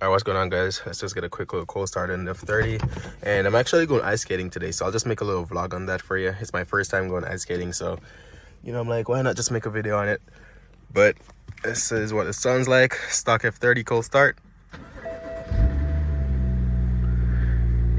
Alright, what's going on, guys? Let's just get a quick little cold start in F30. And I'm actually going ice skating today, so I'll just make a little vlog on that for you. It's my first time going ice skating, so I'm like, why not just make a video on it? But this is what it sounds like. Stock F30 cold start.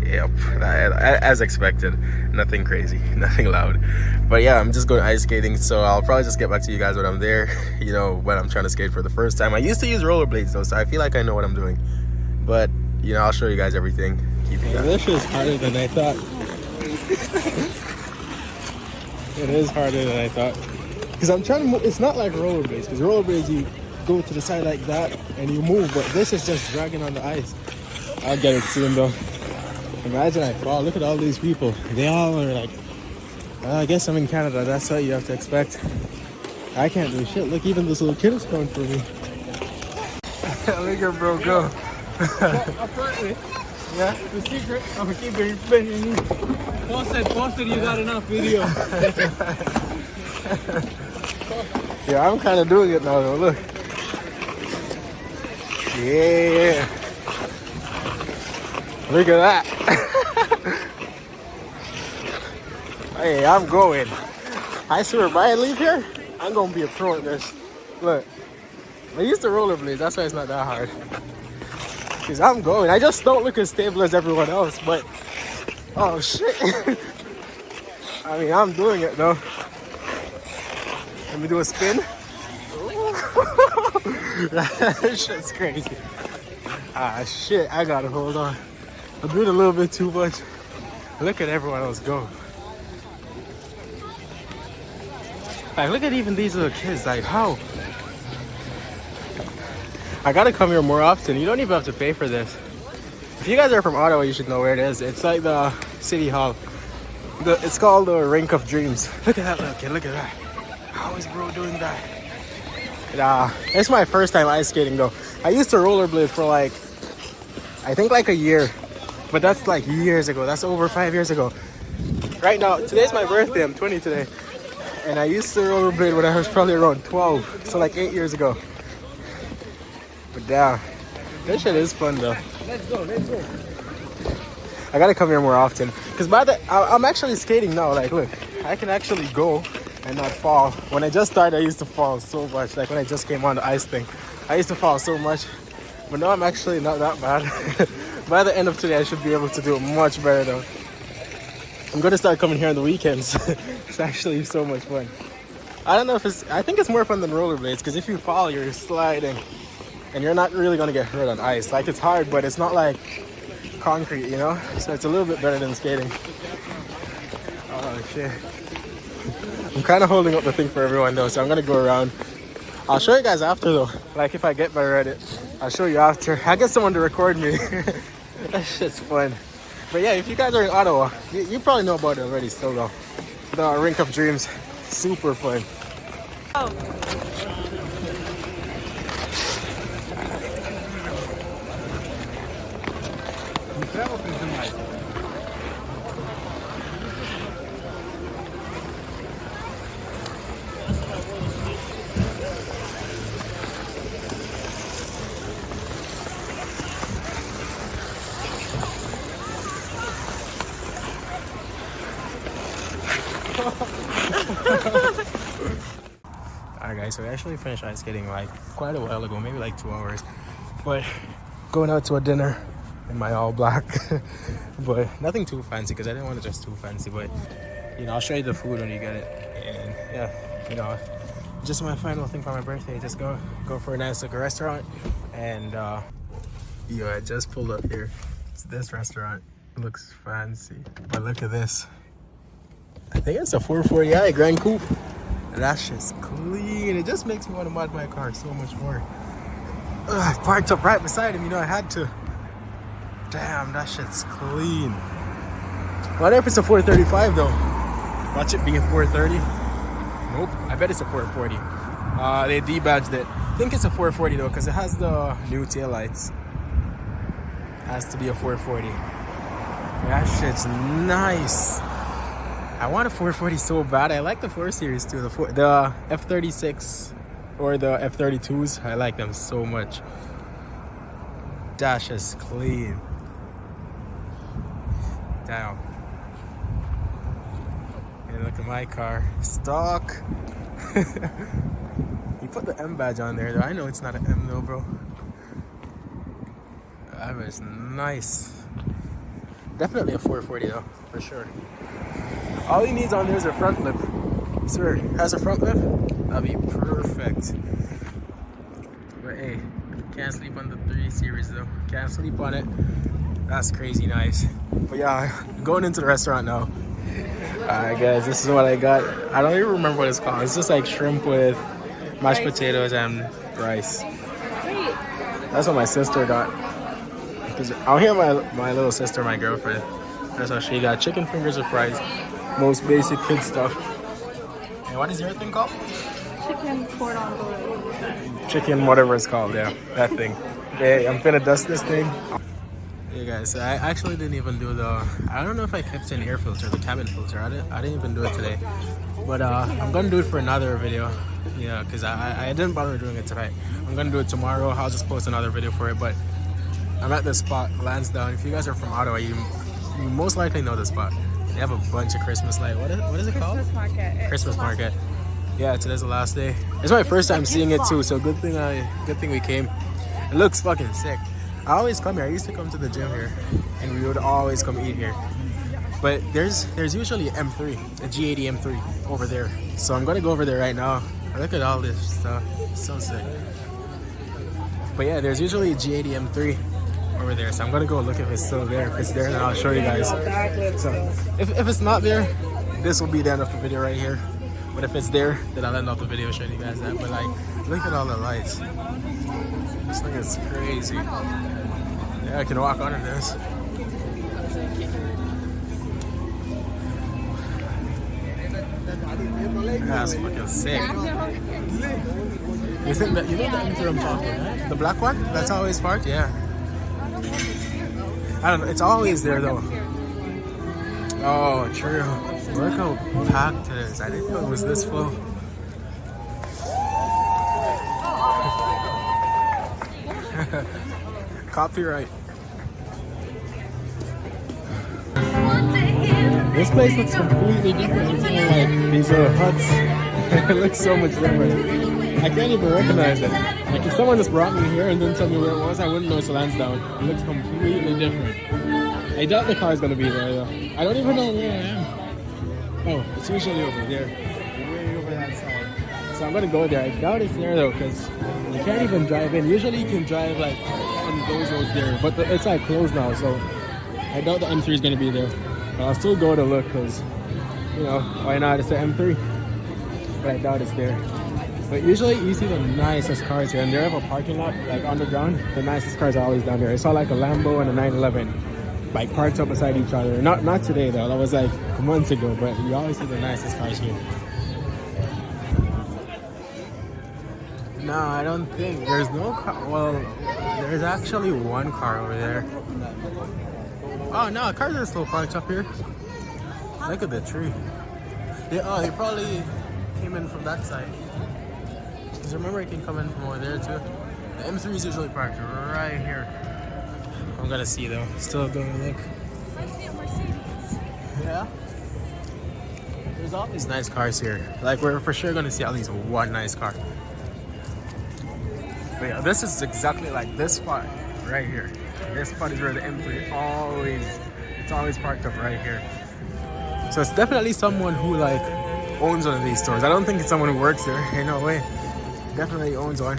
Yep, as expected. Nothing crazy, nothing loud. But yeah, I'm just going ice skating, so I'll probably just get back to you guys when I'm there, when I'm trying to skate for the first time. I used to use rollerblades though, so I feel like I know what I'm doing. But, I'll show you guys everything. This is harder than I thought. It is harder than I thought. Because I'm trying to move, it's not like rollerblades, because rollerblades you go to the side like that and you move, but this is just dragging on the ice. I'll get it soon though. Imagine I fall. Look at all these people. They all are like, I guess I'm in Canada. That's what you have to expect. I can't do shit. Look, even this little kid is coming for me. Look at bro go. Apparently, Yeah? the secret of keeping spinning. Posted, you got enough video. Yeah, I'm kind of doing it now though. Look. Yeah. Look at that. Hey, I'm going. I swear, if I leave here, I'm going to be a pro at this. Look. I used to rollerblades, that's why it's not that hard. Because I'm going. I just don't look as stable as everyone else, but... Oh, shit. I mean, I'm doing it, though. Let me do a spin. That shit's crazy. Ah, shit. I gotta hold on. I'm doing a little bit too much. Look at everyone else go. Like, look at even these little kids. Like, how? I gotta come here more often. You don't even have to pay for this. If you guys are from Ottawa, you should know where it is. It's like the City Hall. It's called the Rink of Dreams. Look at that little kid. Look at that. How is bro doing that? It's my first time ice skating though. I used to rollerblade for like, I think like a year. But that's like years ago. That's over 5 years ago. Right now, today's my birthday. I'm 20 today. And I used to rollerblade when I was probably around 12. So like 8 years ago. But damn, this shit is fun though. Let's go. I gotta come here more often. Because I'm actually skating now. Like, look, I can actually go and not fall. When I just started, I used to fall so much. Like when I just came on the ice thing, I used to fall so much. But now I'm actually not that bad. By the end of today, I should be able to do it much better though. I'm gonna start coming here on the weekends. It's actually so much fun. I don't know if I think it's more fun than rollerblades, because if you fall, you're sliding. And you're not really gonna get hurt on ice. Like, it's hard, but it's not like concrete, So it's a little bit better than skating. Oh shit. I'm kind of holding up the thing for everyone though, so I'm gonna go around. I'll show you guys after though. Like, if I get better at it, I'll show you after. I'll get someone to record me. That shit's fun. But yeah, if you guys are in Ottawa, you probably know about it already still though. The Rink of Dreams, super fun. Oh. Alright guys, so we actually finished ice skating like quite a while ago, maybe like 2 hours. But going out to a dinner in my all black. But nothing too fancy, because I didn't want to dress too fancy. But I'll show you the food when you get it. And yeah, just my final thing for my birthday, just go for a nice look restaurant. And I just pulled up here. It's this restaurant. It looks fancy, but look at this. I think it's a 440i Grand Coupe. That shit's clean. It just makes me want to mod my car so much more. I parked up right beside him, I had to. Damn, that shit's clean. I wonder if it's a 435 though. Watch it be a 430. Nope, I bet it's a 440. They debadged it. I think it's a 440 though, because it has the new taillights. Has to be a 440. That shit's nice. I want a 440 so bad. I like the 4 Series too. The F36 or the F32s. I like them so much. dash is clean. Damn. And look at my car. Stock. You put the M badge on there though. I know it's not an M though, bro. That was nice. Definitely a 440 though, for sure. All he needs on there is a front lip. Sir, has a front lip? That'll be perfect. But hey, can't sleep on the 3 Series though. Can't sleep on it. That's crazy nice. But yeah, going into the restaurant now. Alright guys, this is what I got. I don't even remember what it's called. It's just like shrimp with mashed potatoes and rice. That's what my sister got. Because out here, my little sister, my girlfriend, that's what she got. Chicken fingers with fries. Most basic kid stuff. And what is your thing called? Chicken cordon bleu. Chicken, whatever it's called, yeah. That thing. Okay, I'm finna dust this thing. Hey guys, I actually didn't even do the, I don't know if I kept in air filter, the cabin filter. I didn't even do it today. But I'm gonna do it for another video. Yeah, because I didn't bother doing it tonight. I'm gonna do it tomorrow. I'll just post another video for it. But I'm at this spot, Lansdowne. If you guys are from Ottawa, you most likely know this spot. They have a bunch of Christmas lights. What is it called? Christmas market. Christmas market. Yeah, today's the last day. It's my first time seeing it too, so good thing we came. It looks fucking sick. I always come here. I used to come to the gym here, and we would always come eat here. But there's usually an M3, a G80 M3 over there. So I'm gonna go over there right now. Look at all this stuff. It's so sick. But yeah, there's usually a G80 M3 over there. So I'm gonna go look if it's still there. If it's there, then I'll show you guys. So if it's not there, this will be the end of the video right here. But if it's there, then I'll end off the video showing you guys that. But like, look at all the lights. This thing is crazy. Yeah, I can walk under this. That's fucking sick. You think that, you know the M3 I'm talking about, right? The black one? That's always parked? Yeah. I don't know, it's always there though. Oh, true. Look how packed it is. I didn't know it was this full. Copyright. This place looks completely different. It's like these little huts. It looks so much different. I can't even recognize it. Like if someone just brought me here and didn't tell me where it was, I wouldn't know it's Lansdowne. It looks completely different. I doubt the car's gonna be there though. I don't even know where I am. Oh, it's usually over there. Way over that side. So I'm gonna go there. I doubt it's there though, because you can't even drive in. Usually you can drive like on those roads there, but it's like closed now, so I doubt the M3 is gonna be there. But I'll still go to look because, you know, why not? It's an M3. But I doubt it's there. But usually you see the nicest cars here, and they have a parking lot like underground. The nicest cars are always down there. I saw like a Lambo and a 911 like parked up beside each other. Not today though. That was like months ago. But you always see the nicest cars here. No, I don't think there's no car. Well, there's actually one car over there. Oh no, cars are still parked up here. Look at the tree. They probably came in from that side. Because remember, I can come in from over there too. The M3 is usually parked right here. I'm gonna see though. Still gonna look. Yeah. There's all these nice cars here. Like we're for sure gonna see at least one nice car. But yeah, this is exactly like this spot right here. This spot is where the M3 it's always parked up right here. So it's definitely someone who like owns one of these stores. I don't think it's someone who works there. Ain't no way. Definitely owns one.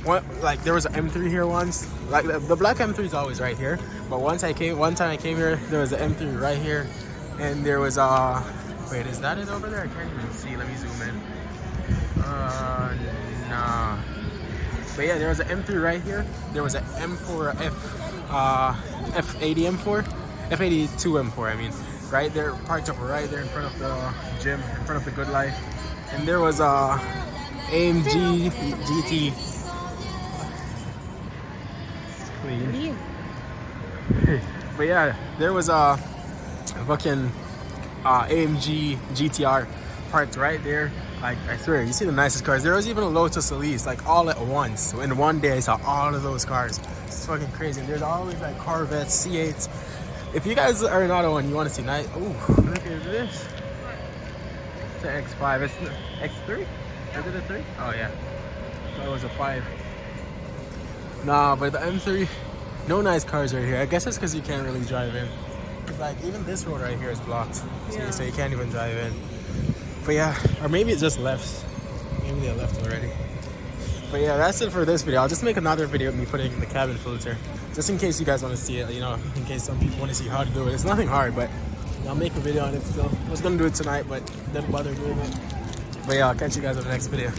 What, like there was an M3 here once. Like the black M3 is always right here. But one time I came here, there was an M3 right here, and there was wait, is that it over there? I can't even see. Let me zoom in. Nah. But yeah, there was an M3 right here. There was an M4 F80 M4, F82 M4. I mean, right there, parked up right there in front of the gym, in front of the Good Life. And there was a AMG GT. It's clean. But yeah, there was a fucking AMG GTR parked right there. Like, I swear, you see the nicest cars. There was even a Lotus Elise, like all at once. In one day, I saw all of those cars. It's fucking crazy. And there's always like Corvettes, C8s. If you guys are in Ottawa and you want to see night, ooh, look at this. It's the X5. It's the X3? Is it a 3? Oh yeah. I thought it was a 5. Nah, but the M3, no nice cars right here. I guess it's because you can't really drive in. Like even this road right here is blocked, so you can't even drive in. But yeah, or maybe it just left. Maybe they left already. But yeah, that's it for this video. I'll just make another video of me putting in the cabin filter, just in case you guys want to see it. You know, in case some people want to see how to do it. It's nothing hard, but I'll make a video on it still. I was gonna do it tonight, but didn't bother doing it. But yeah, I'll catch you guys on the next video.